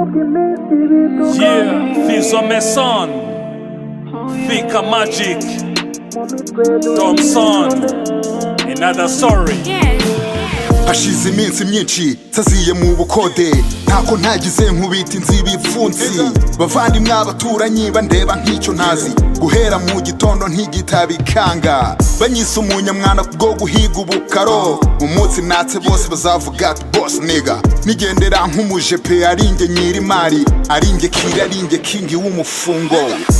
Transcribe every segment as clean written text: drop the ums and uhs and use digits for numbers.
Yeah, Fizzo Mason, Fica Magic, Thomson, another story. Hashize iminsi myinshi nsaziye mu bukode ntako ntagize nkubita inzibi ipfunsi bavandimwe abaturanyi bandeba nk'icyo ntazi guhera mu gitondo ntigitaba ikanga banyise umunyamwana kubwo guhiga ubukaro umunsi natse bose bazavuga ati boss nigga nigendera nk'umujepe aringe nyirimari aringe kiri aringe kingi w'umufungo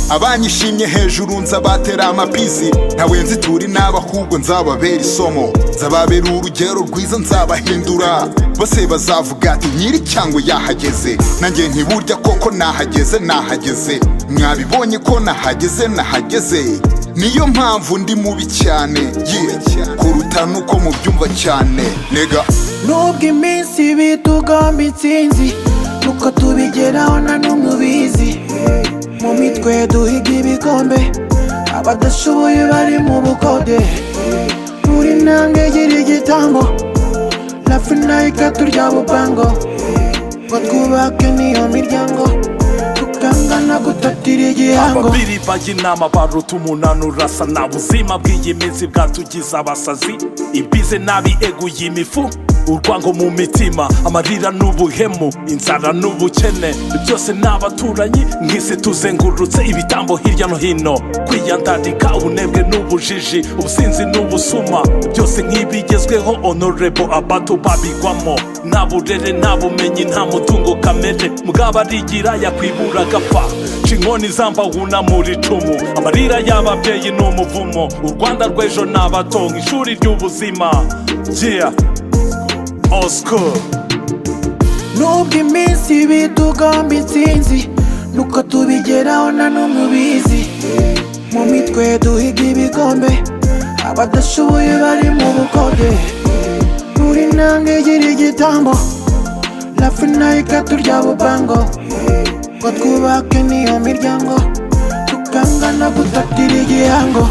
abanyishimye hejuru nzabatera amapisi ntawe nzituri n'abahubwo nzababera isomo nzababera urugero rwiza nzabahindura bose bazavuga ati nyiri cyangwa yahageze nanjye ntiburya koko nahageze mwabibonye ko nahageze niyo mpamvu ndi mubi cyane kuruta nuko mubyumva cyane nega nubwo iminsi bitugamba intsinzi nuko tubigeraho na n'umwe ubizi mu mitwe duhiga ibikombe abadashoboye bari mu bukode buri ntambwe igira igitambo lafi nayo ikaturya bupango ngo twubake niyo miryango tukangana gutatira igihango ababiri bajya inama baruta umunani urasa nta buzima bw'iyi minsi bwatugize abasazi ibize nabi eguye imifu urwango mu mitima amarira n'ubuhemu inzara n'ubukene byose n'abaturanyi nk'isi tuzengurutse ibitambo hirya no hino kwiyandadika ubunebwe n'ubujiji ubusinzi n'ubusuma byose nk'ibigezweho honorable abato babigwamo nta burere nta bumenyi nta mutungo kamere mugabo arigira yakwibura agapfa inkoni zambahuna muri cumu amarira y'ababyeyi n'umuvumo u Rwanda rw'ejo n'abatonga ishuri ry'ubuzima yeah. Oscar nubwo iminsi bitugamba intsinzi nuko tubigeraho na n'umwe ubizi mu mitwe duhiga ibikombe abadashoboye bari mu bukode buri ntambwe igira igitambo lafi nayo ikaturya bupango ngo twubake niyo miryango tukangana gutatira igihango